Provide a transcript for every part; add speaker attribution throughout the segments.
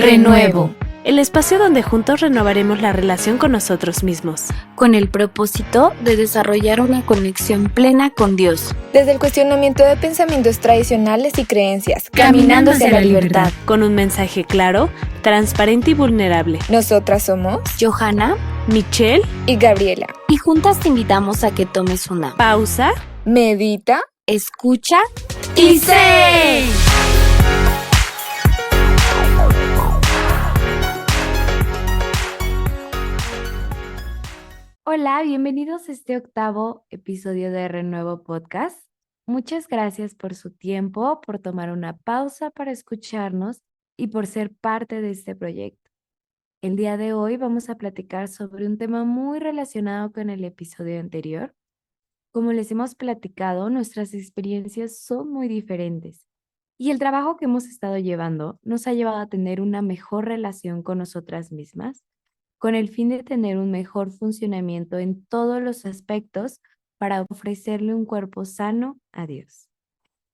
Speaker 1: Renuevo, el espacio donde juntos renovaremos la relación con nosotros mismos,
Speaker 2: con el propósito de desarrollar una conexión plena con Dios.
Speaker 3: Desde el cuestionamiento de pensamientos tradicionales y creencias,
Speaker 1: caminando hacia la libertad, con un mensaje claro, transparente y vulnerable.
Speaker 3: Nosotras somos
Speaker 2: Johanna,
Speaker 1: Michelle
Speaker 3: y Gabriela.
Speaker 2: Y juntas te invitamos a que tomes una
Speaker 1: pausa,
Speaker 3: medita,
Speaker 2: escucha
Speaker 1: y sé.
Speaker 4: Hola, bienvenidos a este 8º episodio de Renuevo Podcast. Muchas gracias por su tiempo, por tomar una pausa para escucharnos y por ser parte de este proyecto. El día de hoy vamos a platicar sobre un tema muy relacionado con el episodio anterior. Como les hemos platicado, nuestras experiencias son muy diferentes y el trabajo que hemos estado llevando nos ha llevado a tener una mejor relación con nosotras mismas, con el fin de tener un mejor funcionamiento en todos los aspectos para ofrecerle un cuerpo sano a Dios.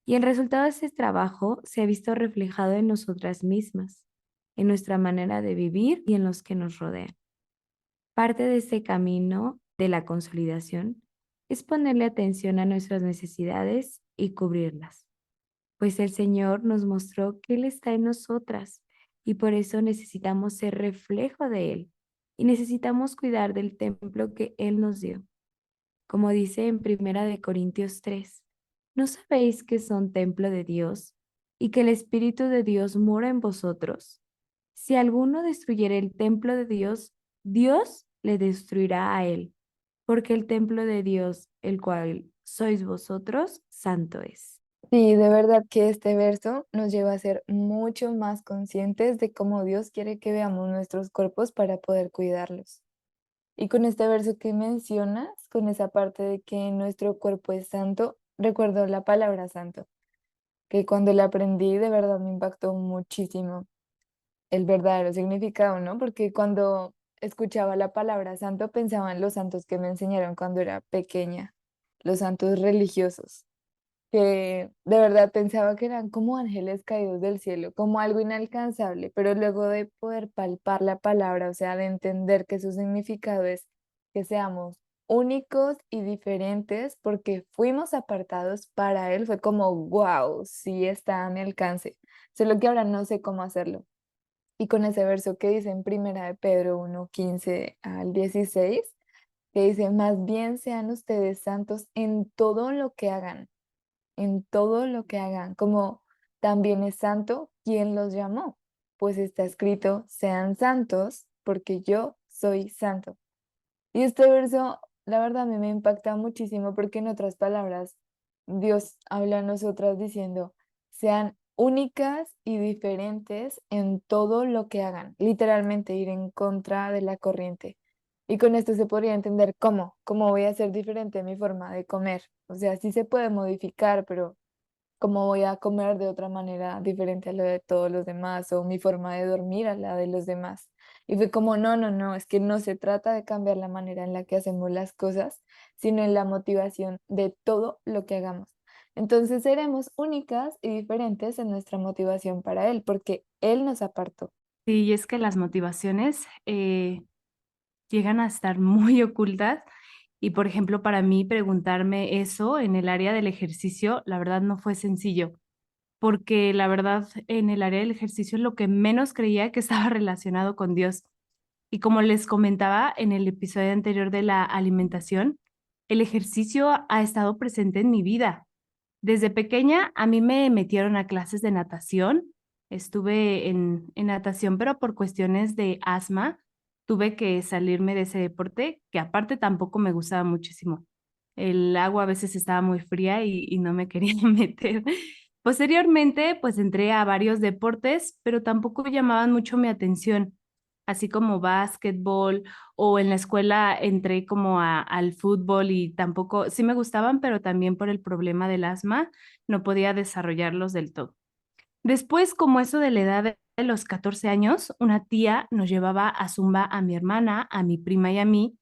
Speaker 4: Y el resultado de ese trabajo se ha visto reflejado en nosotras mismas, en nuestra manera de vivir y en los que nos rodean. Parte de este camino de la consolidación es ponerle atención a nuestras necesidades y cubrirlas, pues el Señor nos mostró que Él está en nosotras y por eso necesitamos ser reflejo de Él y necesitamos cuidar del templo que Él nos dio. Como dice en 1 Corintios 3, ¿no sabéis que son templo de Dios y que el Espíritu de Dios mora en vosotros? Si alguno destruyere el templo de Dios, Dios le destruirá a él, porque el templo de Dios, el cual sois vosotros, santo es.
Speaker 3: Sí, de verdad que este verso nos lleva a ser mucho más conscientes de cómo Dios quiere que veamos nuestros cuerpos para poder cuidarlos. Y con este verso que mencionas, con esa parte de que nuestro cuerpo es santo, recuerdo la palabra santo, que cuando la aprendí de verdad me impactó muchísimo el verdadero significado, ¿no? Porque cuando escuchaba la palabra santo pensaba en los santos que me enseñaron cuando era pequeña, los santos religiosos, que de verdad pensaba que eran como ángeles caídos del cielo, como algo inalcanzable, pero luego de poder palpar la palabra, o sea, de entender que su significado es que seamos únicos y diferentes porque fuimos apartados para Él, fue como, wow, sí está a mi alcance, solo que ahora no sé cómo hacerlo. Y con ese verso que dice en Primera de Pedro 1:15 al 16, que dice, más bien sean ustedes santos en todo lo que hagan, en todo lo que hagan, como también es santo quien los llamó, pues está escrito, sean santos, porque yo soy santo. Y este verso, la verdad, a mí me impacta muchísimo porque en otras palabras, Dios habla a nosotras diciendo, sean únicas y diferentes en todo lo que hagan, literalmente ir en contra de la corriente. Y con esto se podría entender cómo voy a ser diferente en mi forma de comer. O sea, sí se puede modificar, pero cómo voy a comer de otra manera diferente a lo de todos los demás o mi forma de dormir a la de los demás. Y fue como, no, no, no, es que no se trata de cambiar la manera en la que hacemos las cosas, sino en la motivación de todo lo que hagamos. Entonces seremos únicas y diferentes en nuestra motivación para Él, porque Él nos apartó.
Speaker 4: Sí, y es que las motivaciones llegan a estar muy ocultas y, por ejemplo, para mí preguntarme eso en el área del ejercicio, la verdad no fue sencillo, porque la verdad en el área del ejercicio es lo que menos creía que estaba relacionado con Dios. Y como les comentaba en el episodio anterior de la alimentación, el ejercicio ha estado presente en mi vida. Desde pequeña a mí me metieron a clases de natación. Estuve en natación, pero por cuestiones de asma tuve que salirme de ese deporte, que aparte tampoco me gustaba muchísimo. El agua a veces estaba muy fría y no me quería meter. Posteriormente, pues entré a varios deportes, pero tampoco llamaban mucho mi atención, así como básquetbol o en la escuela entré como al fútbol y tampoco, sí me gustaban, pero también por el problema del asma no podía desarrollarlos del todo. Después, como eso de la edad de los 14 años, una tía nos llevaba a Zumba a mi hermana, a mi prima y a mí,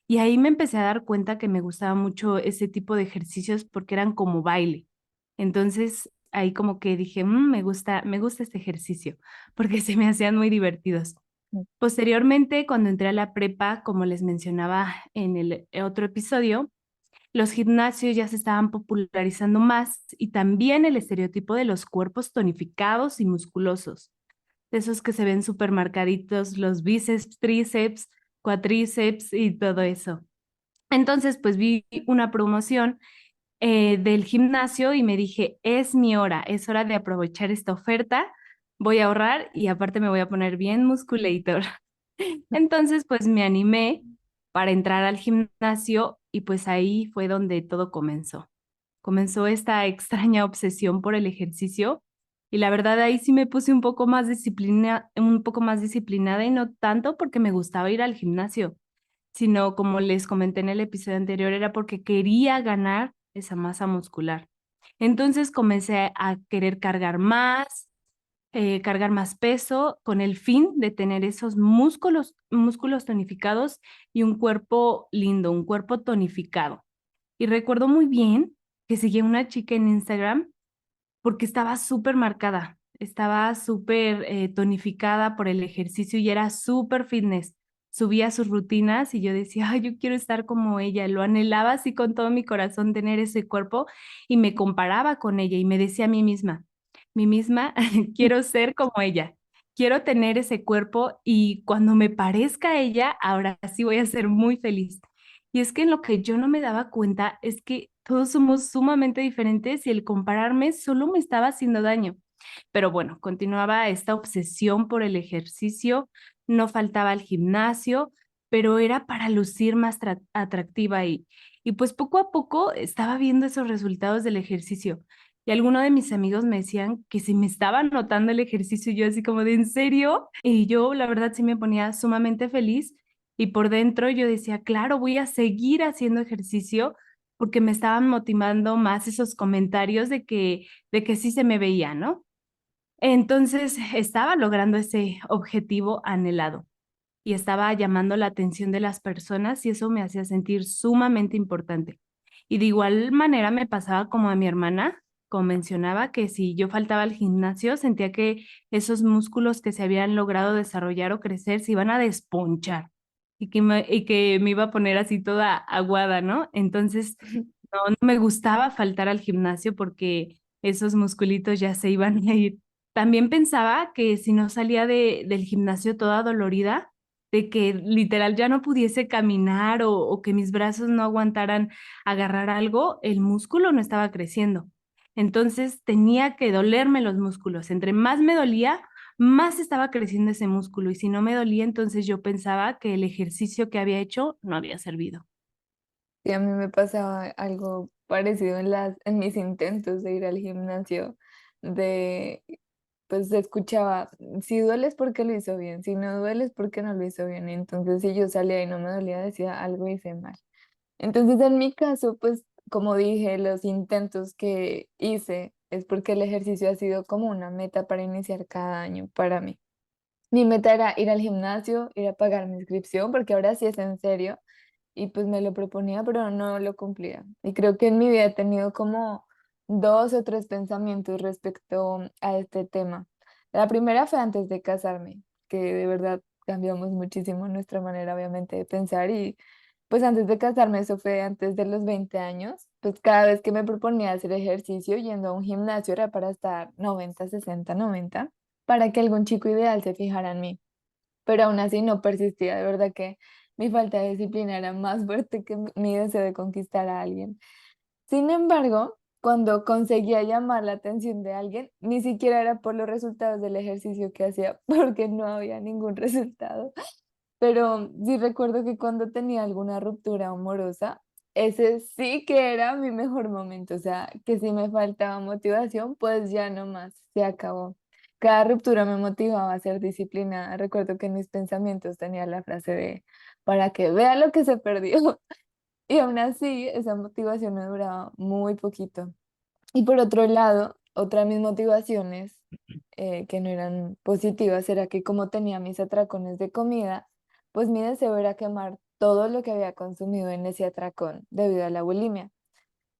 Speaker 4: y ahí me empecé a dar cuenta que me gustaba mucho ese tipo de ejercicios porque eran como baile. Entonces,
Speaker 1: ahí como que dije, me gusta este ejercicio, porque se me hacían muy divertidos. Posteriormente, cuando entré a la prepa, como les mencionaba en el otro episodio, los gimnasios ya se estaban popularizando más y también el estereotipo de los cuerpos tonificados y musculosos, de esos que se ven súper marcaditos, los bíceps, tríceps, cuatríceps y todo eso. Entonces, pues vi una promoción del gimnasio y me dije, es mi hora, es hora de aprovechar esta oferta, voy a ahorrar y aparte me voy a poner bien musculator. Entonces, pues me animé para entrar al gimnasio y pues ahí fue donde todo comenzó. Comenzó esta extraña obsesión por el ejercicio y la verdad ahí sí me puse un poco más disciplinada y no tanto porque me gustaba ir al gimnasio, sino como les comenté en el episodio anterior, era porque quería ganar esa masa muscular. Entonces comencé a querer cargar más peso con el fin de tener esos músculos tonificados y un cuerpo lindo, un cuerpo tonificado. Y recuerdo muy bien que seguí a una chica en Instagram porque estaba súper marcada, estaba súper tonificada por el ejercicio y era súper fitness. Subía sus rutinas y yo decía, ay, yo quiero estar como ella, lo anhelaba así con todo mi corazón tener ese cuerpo y me comparaba con ella y me decía a mí misma, quiero ser como ella, quiero tener ese cuerpo y cuando me parezca a ella, ahora sí voy a ser muy feliz. Y es que en lo que yo no me daba cuenta es que todos somos sumamente diferentes y el compararme solo me estaba haciendo daño. Pero bueno, continuaba esta obsesión por el ejercicio, no faltaba al gimnasio, pero era para lucir más atractiva y pues poco a poco estaba viendo esos resultados del ejercicio. Y algunos de mis amigos me decían que si me estaba notando el ejercicio, y yo así como de ¿en serio? Y yo la verdad sí me ponía sumamente feliz y por dentro yo decía, claro, voy a seguir haciendo ejercicio porque me estaban motivando más esos comentarios de que sí se me veía, ¿no? Entonces estaba logrando ese objetivo anhelado y estaba llamando la atención de las personas y eso me hacía sentir sumamente importante. Y de igual manera me pasaba como a mi hermana, como mencionaba, que si yo faltaba al gimnasio, sentía que esos músculos que se habían logrado desarrollar o crecer se iban a desponchar y que me iba a poner así toda aguada, ¿no? Entonces, no me gustaba faltar al gimnasio porque esos musculitos ya se iban a ir. También pensaba que si no salía del gimnasio toda dolorida, de que literal ya no pudiese caminar o que mis brazos no aguantaran agarrar algo, el músculo no estaba creciendo. Entonces tenía que dolerme los músculos. Entre más me dolía, más estaba creciendo ese músculo. Y si no me dolía, entonces yo pensaba que el ejercicio que había hecho no había servido.
Speaker 3: Y a mí me pasaba algo parecido en mis intentos de ir al gimnasio, de, pues escuchaba, si duele es porque lo hizo bien, si no duele es porque no lo hizo bien. Entonces, si yo salía y no me dolía, decía algo hice mal. Entonces, en mi caso, pues, como dije, los intentos que hice es porque el ejercicio ha sido como una meta para iniciar cada año para mí. Mi meta era ir al gimnasio, ir a pagar mi inscripción, porque ahora sí es en serio, y pues me lo proponía, pero no lo cumplía. Y creo que en mi vida he tenido como dos o tres pensamientos respecto a este tema. La primera fue antes de casarme, que de verdad cambiamos muchísimo nuestra manera, obviamente, de pensar. Y pues antes de casarme, eso fue antes de los 20 años, pues cada vez que me proponía hacer ejercicio yendo a un gimnasio era para estar 90 60 90 para que algún chico ideal se fijara en mí, pero aún así no persistía, de verdad que mi falta de disciplina era más fuerte que mi deseo de conquistar a alguien. Sin embargo, cuando conseguía llamar la atención de alguien, ni siquiera era por los resultados del ejercicio que hacía, porque no había ningún resultado. Pero sí recuerdo que cuando tenía alguna ruptura amorosa, ese sí que era mi mejor momento. O sea, que si me faltaba motivación, pues ya no más, se acabó. Cada ruptura me motivaba a ser disciplinada. Recuerdo que en mis pensamientos tenía la frase de, para que vea lo que se perdió. Y aún así, esa motivación me duraba muy poquito. Y por otro lado, otra de mis motivaciones que no eran positivas era que como tenía mis atracones de comida, pues mi deseo era quemar todo lo que había consumido en ese atracón debido a la bulimia.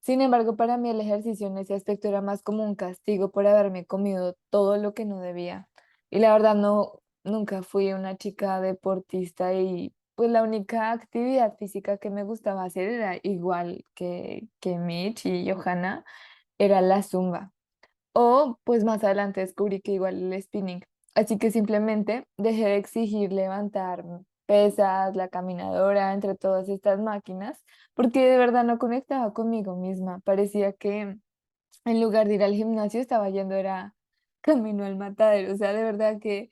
Speaker 3: Sin embargo, para mí el ejercicio en ese aspecto era más como un castigo por haberme comido todo lo que no debía. Y la verdad no, nunca fui una chica deportista y pues la única actividad física que me gustaba hacer era igual que Mitch y Johanna, era la zumba. O pues más adelante descubrí que igual el spinning. Así que simplemente dejé de exigir levantar pesas, la caminadora, entre todas estas máquinas, porque de verdad no conectaba conmigo misma. Parecía que en lugar de ir al gimnasio estaba yendo era camino al matadero. O sea, de verdad que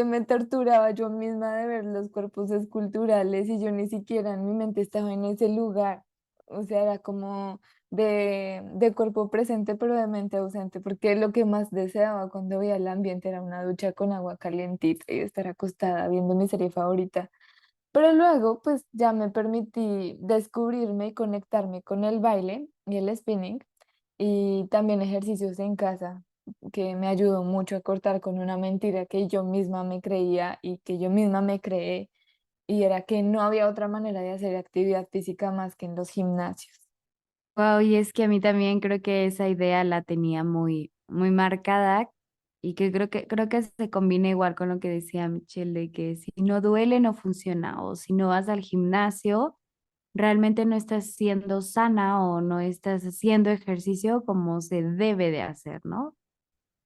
Speaker 3: me torturaba yo misma de ver los cuerpos esculturales y yo ni siquiera en mi mente estaba en ese lugar. O sea, era como de cuerpo presente pero de mente ausente, porque lo que más deseaba cuando veía el ambiente era una ducha con agua calientita y estar acostada viendo mi serie favorita. Pero luego, pues ya me permití descubrirme y conectarme con el baile y el spinning y también ejercicios en casa, que me ayudó mucho a cortar con una mentira que yo misma me creía y que yo misma me creé, y era que no había otra manera de hacer actividad física más que en los gimnasios.
Speaker 4: Wow, y es que a mí también creo que esa idea la tenía muy, muy marcada y que creo que se combina igual con lo que decía Michelle, de que si no duele no funciona o si no vas al gimnasio realmente no estás siendo sana o no estás haciendo ejercicio como se debe de hacer, ¿no?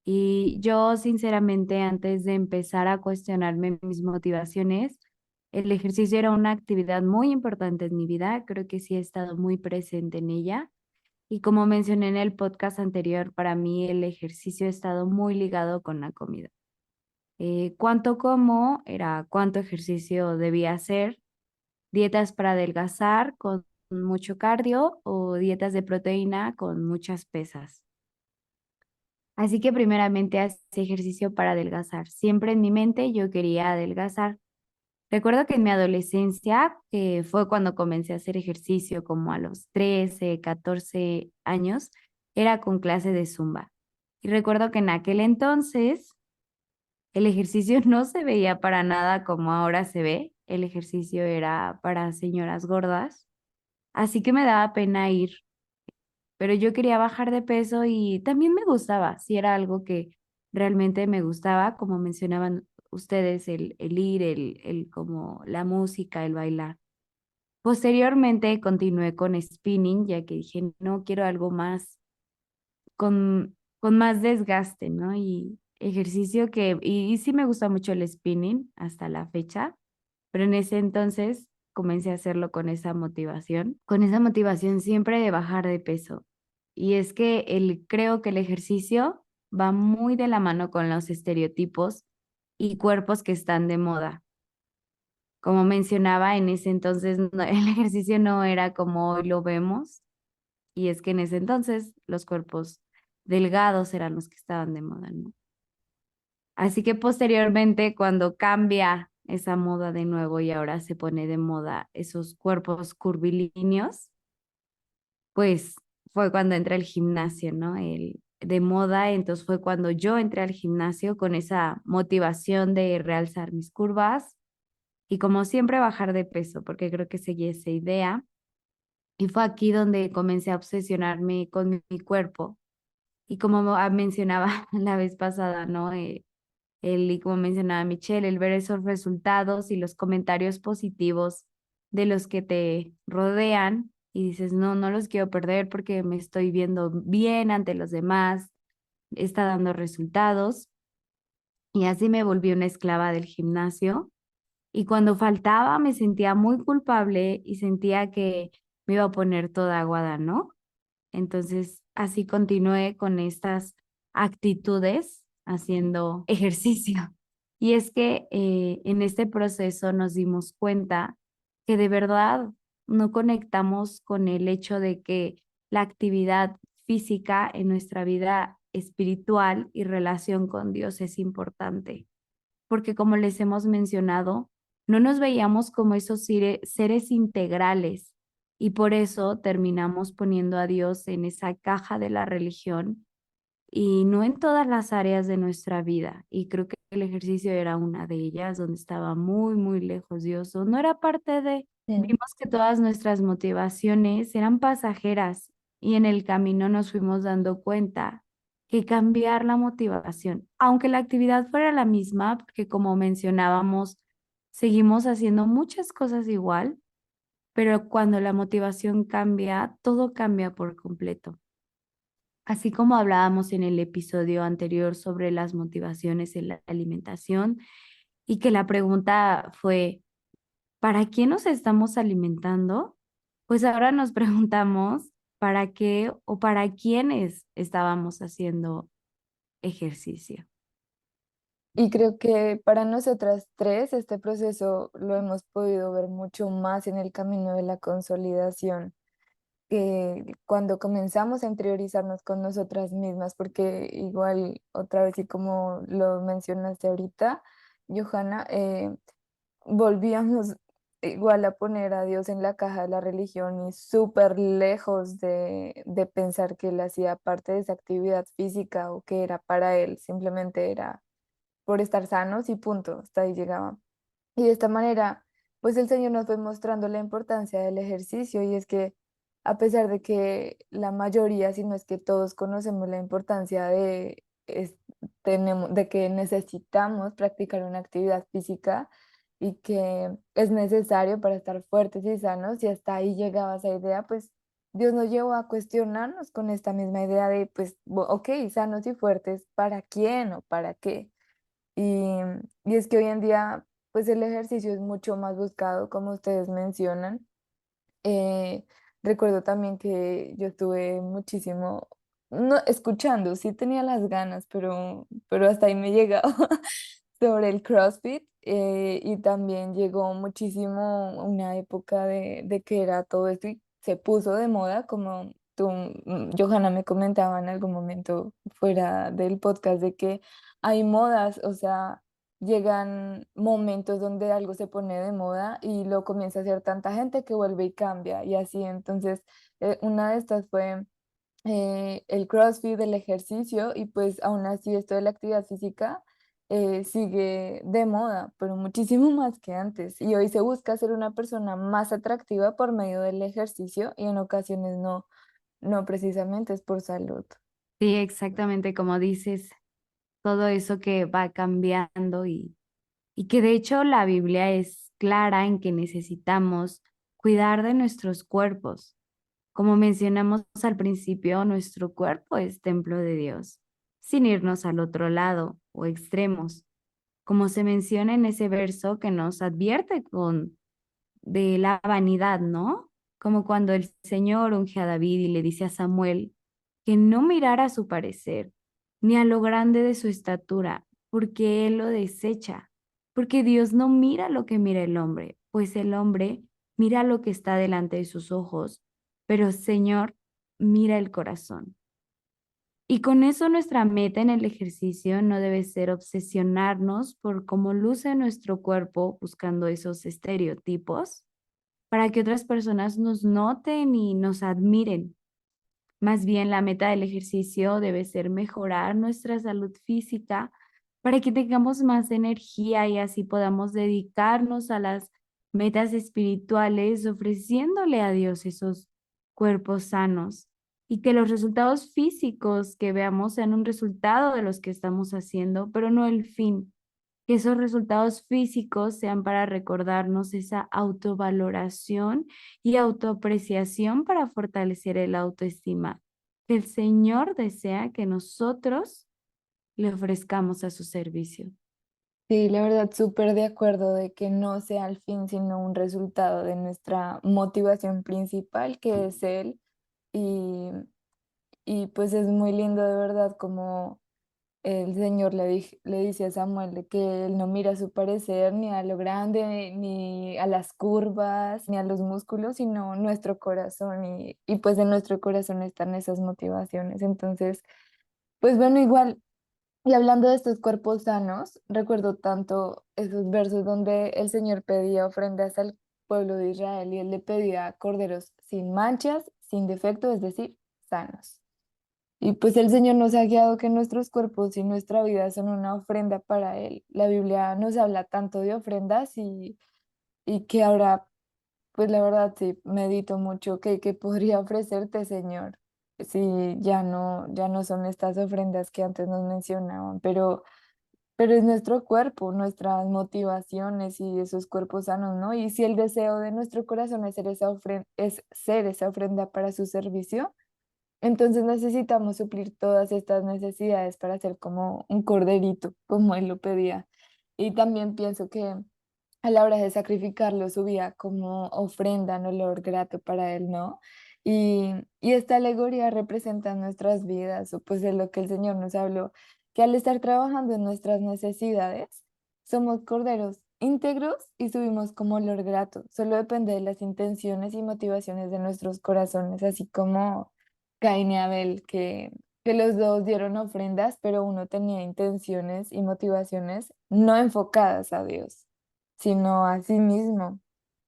Speaker 4: Y yo, sinceramente, antes de empezar a cuestionarme mis motivaciones, el ejercicio era una actividad muy importante en mi vida. Creo que sí he estado muy presente en ella. Y como mencioné en el podcast anterior, para mí el ejercicio ha estado muy ligado con la comida. Cuánto como era cuánto ejercicio debía hacer, dietas para adelgazar con mucho cardio o dietas de proteína con muchas pesas. Así que primeramente hacía ejercicio para adelgazar. Siempre en mi mente yo quería adelgazar. Recuerdo que en mi adolescencia, que fue cuando comencé a hacer ejercicio como a los 13, 14 años, era con clase de zumba. Y recuerdo que en aquel entonces el ejercicio no se veía para nada como ahora se ve. El ejercicio era para señoras gordas. Así que me daba pena ir, pero yo quería bajar de peso y también me gustaba, si era algo que realmente me gustaba, como mencionaban ustedes, el ir, el como la música, el bailar. Posteriormente continué con spinning, ya que dije, no quiero algo más con más desgaste, ¿no? Y ejercicio y sí me gusta mucho el spinning hasta la fecha, pero en ese entonces comencé a hacerlo con esa motivación siempre de bajar de peso. Y es que creo que el ejercicio va muy de la mano con los estereotipos y cuerpos que están de moda. Como mencionaba, en ese entonces el ejercicio no era como hoy lo vemos, y es que en ese entonces los cuerpos delgados eran los que estaban de moda, ¿no? Así que posteriormente, cuando cambia esa moda de nuevo y ahora se pone de moda esos cuerpos curvilíneos, pues fue cuando entré al gimnasio, ¿no? De moda, entonces fue cuando yo entré al gimnasio con esa motivación de realzar mis curvas y como siempre bajar de peso, porque creo que seguí esa idea. Y fue aquí donde comencé a obsesionarme con mi cuerpo. Y como mencionaba la vez pasada, ¿no? Y como mencionaba Michelle, el ver esos resultados y los comentarios positivos de los que te rodean y dices, no, no los quiero perder porque me estoy viendo bien ante los demás, está dando resultados. Y así me volví una esclava del gimnasio. Y cuando faltaba me sentía muy culpable y sentía que me iba a poner toda aguada, ¿no? Entonces, así continué con estas actitudes haciendo ejercicio. Y es que en este proceso nos dimos cuenta que de verdad no conectamos con el hecho de que la actividad física en nuestra vida espiritual y relación con Dios es importante, porque como les hemos mencionado, no nos veíamos como esos seres integrales y por eso terminamos poniendo a Dios en esa caja de la religión y no en todas las áreas de nuestra vida. Y creo que el ejercicio era una de ellas, donde estaba muy, muy lejos Dios, o no era parte de,
Speaker 3: Sí.
Speaker 4: vimos que todas nuestras motivaciones eran pasajeras y en el camino nos fuimos dando cuenta que cambiar la motivación, aunque la actividad fuera la misma, porque como mencionábamos, seguimos haciendo muchas cosas igual, pero cuando la motivación cambia, todo cambia por completo. Así como hablábamos en el episodio anterior sobre las motivaciones en la alimentación y que la pregunta fue, ¿para quién nos estamos alimentando? Pues ahora nos preguntamos, ¿para qué o para quiénes estábamos haciendo ejercicio?
Speaker 3: Y creo que para nosotras tres este proceso lo hemos podido ver mucho más en el camino de la consolidación, que cuando comenzamos a interiorizarnos con nosotras mismas, porque igual otra vez y como lo mencionaste ahorita, Johanna, volvíamos igual a poner a Dios en la caja de la religión y súper lejos de pensar que él hacía parte de esa actividad física o que era para él, simplemente era por estar sanos y punto, hasta ahí llegaba. Y de esta manera, pues el Señor nos fue mostrando la importancia del ejercicio y es que a pesar de que la mayoría, si no es que todos conocemos la importancia de que necesitamos practicar una actividad física y que es necesario para estar fuertes y sanos, y hasta ahí llegaba esa idea, pues Dios nos llevó a cuestionarnos con esta misma idea de, pues, ok, sanos y fuertes, ¿para quién o para qué? Y, y es que hoy en día, pues el ejercicio es mucho más buscado, como ustedes mencionan. Eh, Recuerdo también que yo estuve muchísimo, no, escuchando, sí tenía las ganas, pero hasta ahí me llegaba sobre el CrossFit. Y también llegó muchísimo una época de que era todo esto y se puso de moda, como tú, Johanna, me comentaba en algún momento fuera del podcast, de que hay modas, o sea, llegan momentos donde algo se pone de moda y lo comienza a hacer tanta gente que vuelve y cambia y así. Entonces, una de estas fue el CrossFit, el ejercicio, y pues aún así esto de la actividad física sigue de moda, pero muchísimo más que antes. Y hoy se busca ser una persona más atractiva por medio del ejercicio y en ocasiones no precisamente es por salud.
Speaker 4: Sí, exactamente como dices, todo eso que va cambiando y que de hecho la Biblia es clara en que necesitamos cuidar de nuestros cuerpos. Como mencionamos al principio, nuestro cuerpo es templo de Dios, sin irnos al otro lado o extremos, como se menciona en ese verso que nos advierte de la vanidad, ¿no? Como cuando el Señor unge a David y le dice a Samuel que no mirara a su parecer, ni a lo grande de su estatura, porque él lo desecha, porque Dios no mira lo que mira el hombre, pues el hombre mira lo que está delante de sus ojos, pero Señor mira el corazón. Y con eso nuestra meta en el ejercicio no debe ser obsesionarnos por cómo luce nuestro cuerpo buscando esos estereotipos para que otras personas nos noten y nos admiren. Más bien, la meta del ejercicio debe ser mejorar nuestra salud física para que tengamos más energía y así podamos dedicarnos a las metas espirituales, ofreciéndole a Dios esos cuerpos sanos y que los resultados físicos que veamos sean un resultado de los que estamos haciendo, pero no el fin, que esos resultados físicos sean para recordarnos esa autovaloración y autoapreciación para fortalecer el autoestima que el Señor desea que nosotros le ofrezcamos a su servicio.
Speaker 3: Sí, la verdad, súper de acuerdo de que no sea el fin, sino un resultado de nuestra motivación principal, que es Él. Y, y pues es muy lindo de verdad como el Señor le dice a Samuel de que Él no mira a su parecer ni a lo grande, ni a las curvas, ni a los músculos, sino nuestro corazón. Y pues en nuestro corazón están esas motivaciones. Entonces, pues bueno, igual. Y hablando de estos cuerpos sanos, recuerdo tanto esos versos donde el Señor pedía ofrendas al pueblo de Israel y Él le pedía corderos sin manchas, sin defecto, es decir, sanos. Y pues el Señor nos ha guiado que nuestros cuerpos y nuestra vida son una ofrenda para Él. La Biblia nos habla tanto de ofrendas y que ahora, pues la verdad sí, medito mucho que podría ofrecerte, Señor. si ya no son estas ofrendas que antes nos mencionaban, pero es nuestro cuerpo, nuestras motivaciones y esos cuerpos sanos, ¿no? Y si el deseo de nuestro corazón es es ser esa ofrenda para su servicio, entonces necesitamos suplir todas estas necesidades para ser como un corderito, como él lo pedía. Y también pienso que a la hora de sacrificarlo, subía como ofrenda en olor grato para él, ¿no? Y esta alegoría representa nuestras vidas, o pues es lo que el Señor nos habló, que al estar trabajando en nuestras necesidades, somos corderos íntegros y subimos como olor grato. Solo depende de las intenciones y motivaciones de nuestros corazones, así como Caín y Abel, que los dos dieron ofrendas, pero uno tenía intenciones y motivaciones no enfocadas a Dios, sino a sí mismo.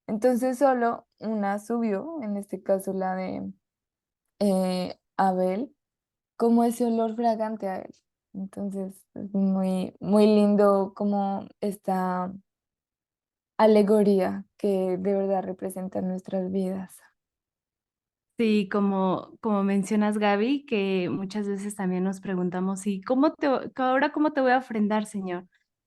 Speaker 3: Entonces solo una subió, en este caso la de Abel, como ese olor fragante a él. Entonces es muy, muy lindo como esta alegoría que de verdad representa nuestras vidas.
Speaker 1: Sí, como mencionas, Gaby, que muchas veces también nos preguntamos, ¿y ahora cómo te voy a ofrendar, Señor?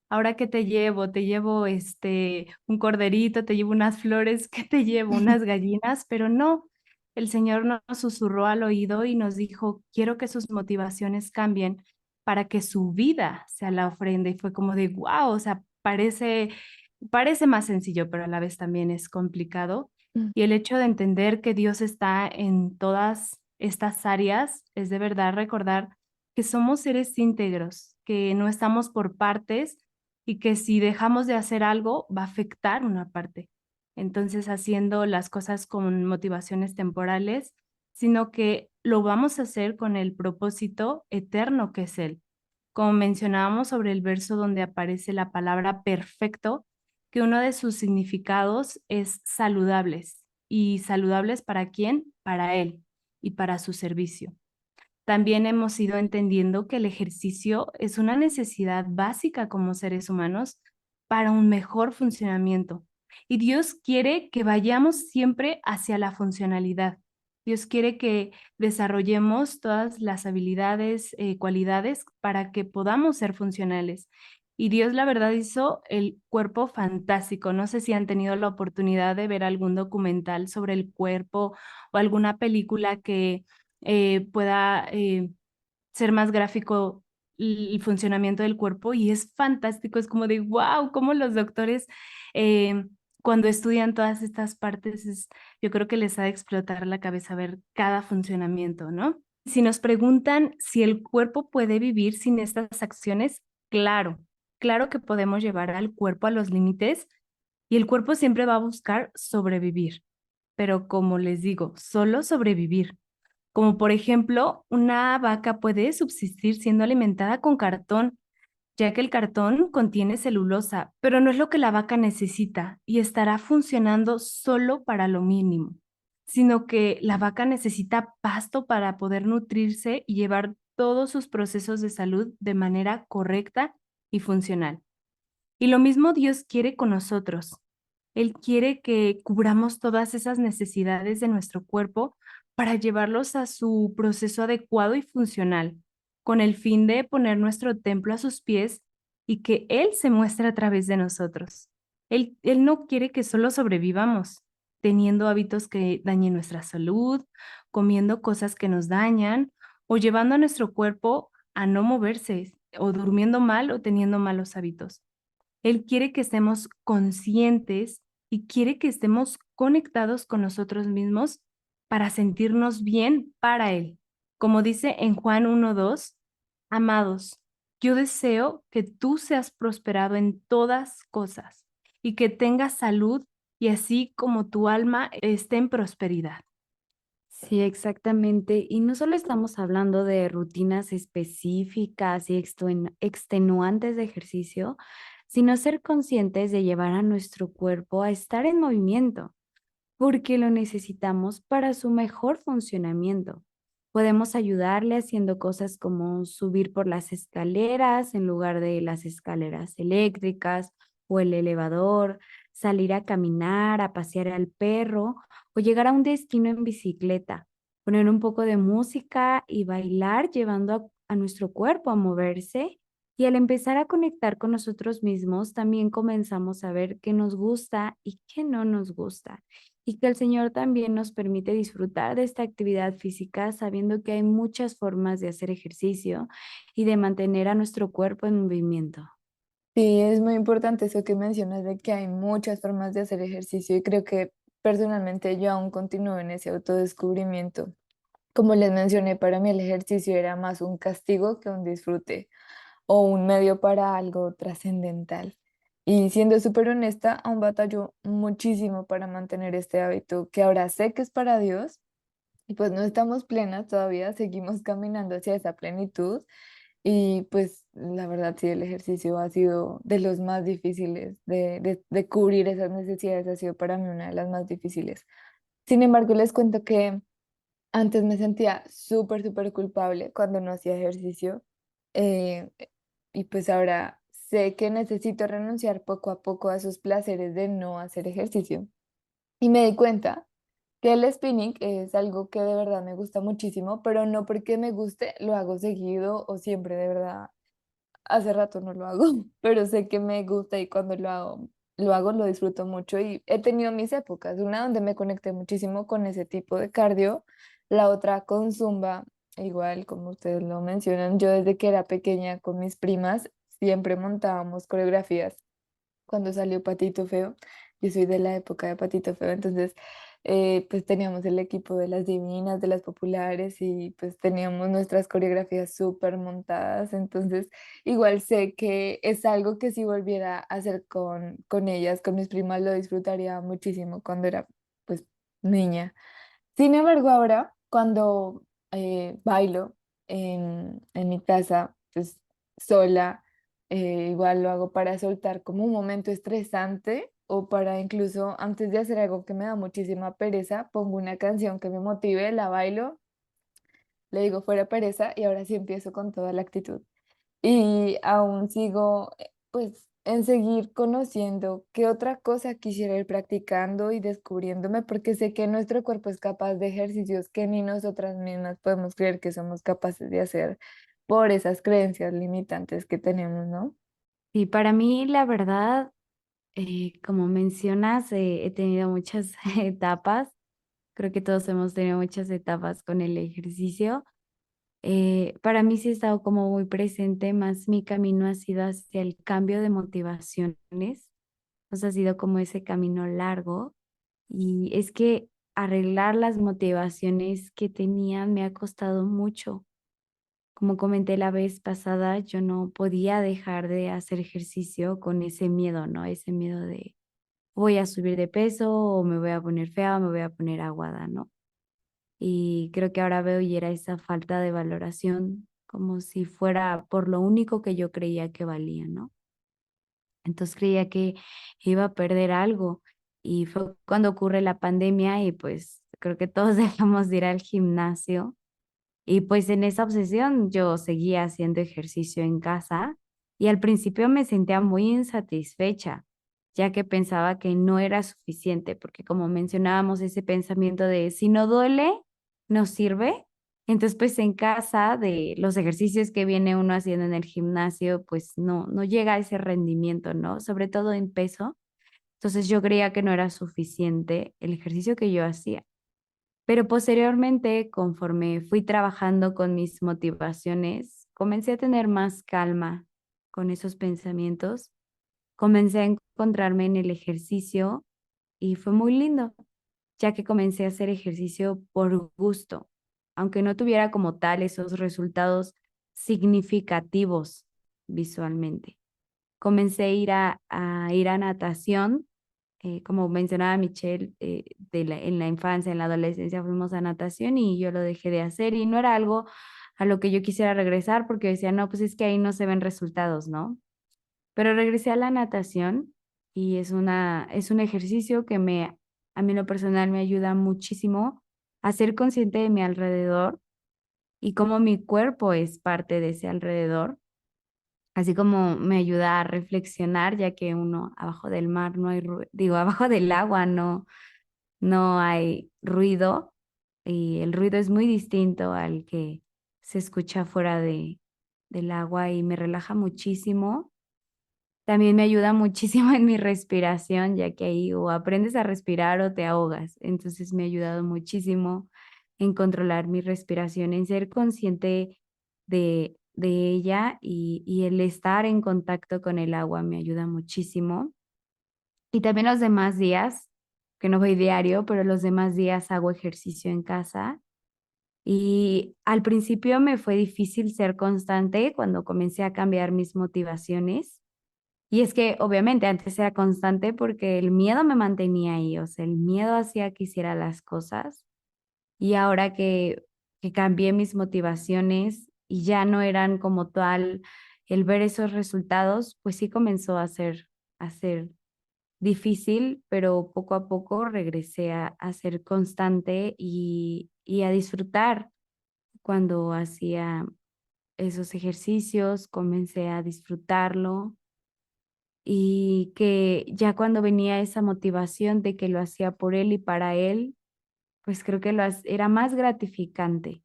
Speaker 1: ¿Ahora qué te llevo? ¿Te llevo un corderito? ¿Te llevo unas flores? ¿Qué te llevo? ¿Unas gallinas? Pero no, el Señor nos susurró al oído y nos dijo, quiero que sus motivaciones cambien para que su vida sea la ofrenda. Y fue como de, wow, o sea, parece más sencillo, pero a la vez también es complicado
Speaker 3: Mm,
Speaker 1: y el hecho de entender que Dios está en todas estas áreas es de verdad recordar que somos seres íntegros, que no estamos por partes y que si dejamos de hacer algo va a afectar una parte. Entonces, haciendo las cosas con motivaciones temporales, sino que lo vamos a hacer con el propósito eterno que es Él. Como mencionábamos sobre el verso donde aparece la palabra perfecto, que uno de sus significados es saludables. ¿Y saludables para quién? Para él y para su servicio. También hemos ido entendiendo que el ejercicio es una necesidad básica como seres humanos para un mejor funcionamiento. Y Dios quiere que vayamos siempre hacia la funcionalidad. Dios quiere que desarrollemos todas las habilidades, cualidades para que podamos ser funcionales. Y Dios, la verdad, hizo el cuerpo fantástico. No sé si han tenido la oportunidad de ver algún documental sobre el cuerpo o alguna película que pueda ser más gráfico el funcionamiento del cuerpo y es fantástico, es como de wow, cómo los doctores cuando estudian todas estas partes, yo creo que les ha de explotar la cabeza ver cada funcionamiento, ¿no? Si nos preguntan si el cuerpo puede vivir sin estas acciones, claro, claro que podemos llevar al cuerpo a los límites y el cuerpo siempre va a buscar sobrevivir, pero como les digo, solo sobrevivir como por ejemplo, una vaca puede subsistir siendo alimentada con cartón, ya que el cartón contiene celulosa, pero no es lo que la vaca necesita y estará funcionando solo para lo mínimo, sino que la vaca necesita pasto para poder nutrirse y llevar todos sus procesos de salud de manera correcta y funcional. Y lo mismo Dios quiere con nosotros. Él quiere que cubramos todas esas necesidades de nuestro cuerpo para llevarlos a su proceso adecuado y funcional, con el fin de poner nuestro templo a sus pies y que Él se muestre a través de nosotros. Él no quiere que solo sobrevivamos, teniendo hábitos que dañen nuestra salud, comiendo cosas que nos dañan o llevando a nuestro cuerpo a no moverse o durmiendo mal o teniendo malos hábitos. Él quiere que estemos conscientes y quiere que estemos conectados con nosotros mismos para sentirnos bien para Él. Como dice en Juan 1:2, amados, yo deseo que tú seas prosperado en todas cosas y que tengas salud y así como tu alma esté en prosperidad.
Speaker 4: Sí, exactamente. Y no solo estamos hablando de rutinas específicas y extenuantes de ejercicio, sino ser conscientes de llevar a nuestro cuerpo a estar en movimiento, porque lo necesitamos para su mejor funcionamiento. Podemos ayudarle haciendo cosas como subir por las escaleras en lugar de las escaleras eléctricas o el elevador, salir a caminar, a pasear al perro o llegar a un destino en bicicleta. poner un poco de música y bailar, llevando a nuestro cuerpo a moverse. Y al empezar a conectar con nosotros mismos, también comenzamos a ver qué nos gusta y qué no nos gusta. Y que el Señor también nos permite disfrutar de esta actividad física, sabiendo que hay muchas formas de hacer ejercicio y de mantener a nuestro cuerpo en movimiento.
Speaker 3: Sí, es muy importante eso que mencionas de que hay muchas formas de hacer ejercicio y creo que personalmente yo aún continúo en ese autodescubrimiento. Como les mencioné, para mí el ejercicio era más un castigo que un disfrute o un medio para algo trascendental. Y siendo súper honesta, aún batallo muchísimo para mantener este hábito que ahora sé que es para Dios y pues no estamos plenas todavía, seguimos caminando hacia esa plenitud y pues la verdad sí, el ejercicio ha sido de los más difíciles de cubrir esas necesidades, ha sido para mí una de las más difíciles. Sin embargo, les cuento que antes me sentía súper, súper culpable cuando no hacía ejercicio eh, y pues ahora sé que necesito renunciar poco a poco a esos placeres de no hacer ejercicio. Y me di cuenta que el spinning es algo que de verdad me gusta muchísimo, pero no porque me guste, lo hago seguido o siempre, de verdad. Hace rato no lo hago, pero sé que me gusta y cuando lo disfruto mucho y he tenido mis épocas, una donde me conecté muchísimo con ese tipo de cardio, la otra con Zumba, igual como ustedes lo mencionan, yo desde que era pequeña con mis primas siempre montábamos coreografías cuando salió Patito Feo. Yo soy de la época de Patito Feo, entonces pues teníamos el equipo de las divinas, de las populares y pues teníamos nuestras coreografías súper montadas. Entonces igual sé que es algo que si volviera a hacer con ellas, con mis primas, lo disfrutaría muchísimo cuando era pues niña. Sin embargo, ahora cuando bailo en mi casa, pues sola, igual lo hago para soltar como un momento estresante o para incluso antes de hacer algo que me da muchísima pereza, pongo una canción que me motive, la bailo, le digo fuera pereza y ahora sí empiezo con toda la actitud. Y aún sigo, pues, en seguir conociendo qué otra cosa quisiera ir practicando y descubriéndome, porque sé que nuestro cuerpo es capaz de ejercicios que ni nosotras mismas podemos creer que somos capaces de hacer por esas creencias limitantes que tenemos, ¿no?
Speaker 4: Y para mí, la verdad, como mencionas, he tenido muchas etapas. Creo que todos hemos tenido muchas etapas con el ejercicio. Para mí sí ha estado como muy presente, más mi camino ha sido hacia el cambio de motivaciones. O sea, ha sido como ese camino largo. Y es que arreglar las motivaciones que tenía me ha costado mucho. Como comenté la vez pasada, yo no podía dejar de hacer ejercicio con ese miedo, ¿no? Ese miedo de voy a subir de peso o me voy a poner fea o me voy a poner aguada, ¿no? Y creo que ahora veo y era esa falta de valoración, como si fuera por lo único que yo creía que valía, ¿no? Entonces creía que iba a perder algo y fue cuando ocurre la pandemia y pues creo que todos dejamos de ir al gimnasio y pues en esa obsesión yo seguía haciendo ejercicio en casa y al principio me sentía muy insatisfecha, ya que pensaba que no era suficiente, porque como mencionábamos ese pensamiento de si no duele, no sirve. Entonces pues en casa de los ejercicios que viene uno haciendo en el gimnasio, pues no llega a ese rendimiento, ¿no? Sobre todo en peso. Entonces yo creía que no era suficiente el ejercicio que yo hacía. Pero posteriormente, conforme fui trabajando con mis motivaciones, comencé a tener más calma con esos pensamientos, comencé a encontrarme en el ejercicio y fue muy lindo, ya que comencé a hacer ejercicio por gusto, aunque no tuviera como tal esos resultados significativos visualmente. Comencé a ir a natación como mencionaba Michelle, en la infancia, en la adolescencia fuimos a natación y yo lo dejé de hacer y no era algo a lo que yo quisiera regresar porque decía, no, pues es que ahí no se ven resultados, ¿no? Pero regresé a la natación y es un ejercicio que a mí en lo personal me ayuda muchísimo a ser consciente de mi alrededor y cómo mi cuerpo es parte de ese alrededor, así como me ayuda a reflexionar, ya que uno abajo del mar no hay, digo, abajo del agua no hay ruido. y el ruido es muy distinto al que se escucha fuera del agua y me relaja muchísimo. También me ayuda muchísimo en mi respiración, ya que ahí o aprendes a respirar o te ahogas. Entonces me ha ayudado muchísimo en controlar mi respiración, en ser consciente de ella y el estar en contacto con el agua me ayuda muchísimo. Y también los demás días, que no voy diario, pero los demás días hago ejercicio en casa. Y al principio me fue difícil ser constante cuando comencé a cambiar mis motivaciones. Y es que obviamente antes era constante porque el miedo me mantenía ahí, o sea, el miedo hacía que hiciera las cosas. Y ahora que cambié mis motivaciones y ya no eran como tal el ver esos resultados, pues sí comenzó a ser difícil, pero poco a poco regresé a ser constante y a disfrutar cuando hacía esos ejercicios, comencé a disfrutarlo y que ya cuando venía esa motivación de que lo hacía por él y para él, pues creo que era más gratificante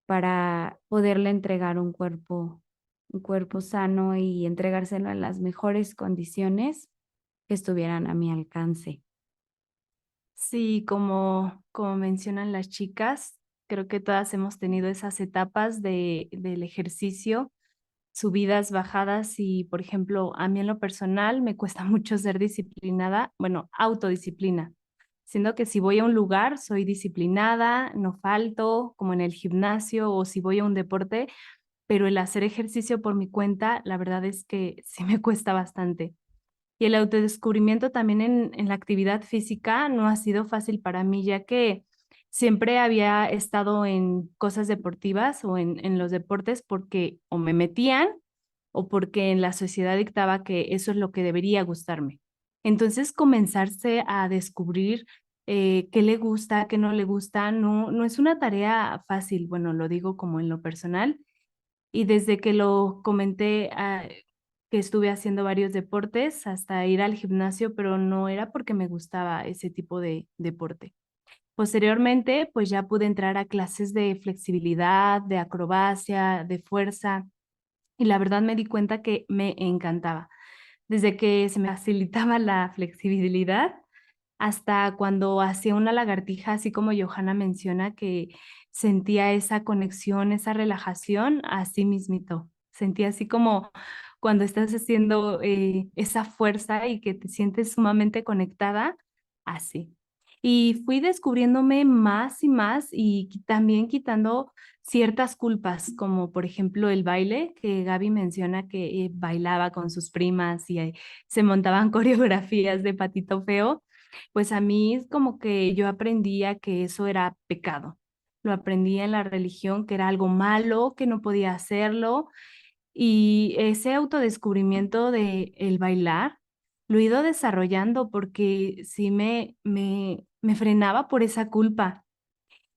Speaker 4: para poderle entregar un cuerpo sano y entregárselo en las mejores condiciones que estuvieran a mi alcance.
Speaker 1: Sí, como mencionan las chicas, creo que todas hemos tenido esas etapas del ejercicio, subidas, bajadas y, por ejemplo, a mí en lo personal me cuesta mucho ser disciplinada, bueno, autodisciplina, siendo que si voy a un lugar soy disciplinada, no falto, como en el gimnasio o si voy a un deporte, pero el hacer ejercicio por mi cuenta, la verdad es que sí me cuesta bastante. Y el autodescubrimiento también en la actividad física no ha sido fácil para mí, ya que siempre había estado en cosas deportivas o en los deportes porque o me metían o porque en la sociedad dictaba que eso es lo que debería gustarme. Entonces, comenzarse a descubrir qué le gusta, qué no le gusta, no es una tarea fácil, bueno, lo digo como en lo personal, y desde que lo comenté, que estuve haciendo varios deportes hasta ir al gimnasio, pero no era porque me gustaba ese tipo de deporte. Posteriormente, pues ya pude entrar a clases de flexibilidad, de acrobacia, de fuerza, y la verdad me di cuenta que me encantaba. Desde que se me facilitaba la flexibilidad hasta cuando hacía una lagartija, así como Johanna menciona, que sentía esa conexión, esa relajación, así mismito. Sentía así como cuando estás haciendo esa fuerza y que te sientes sumamente conectada, así. Y fui descubriéndome más y más y también quitando ciertas culpas, como por ejemplo el baile, que Gaby menciona que bailaba con sus primas y se montaban coreografías de Patito Feo, pues a mí es como que yo aprendía que eso era pecado. Lo aprendí en la religión, que era algo malo, que no podía hacerlo. Y ese autodescubrimiento de el bailar lo he ido desarrollando porque sí me frenaba por esa culpa.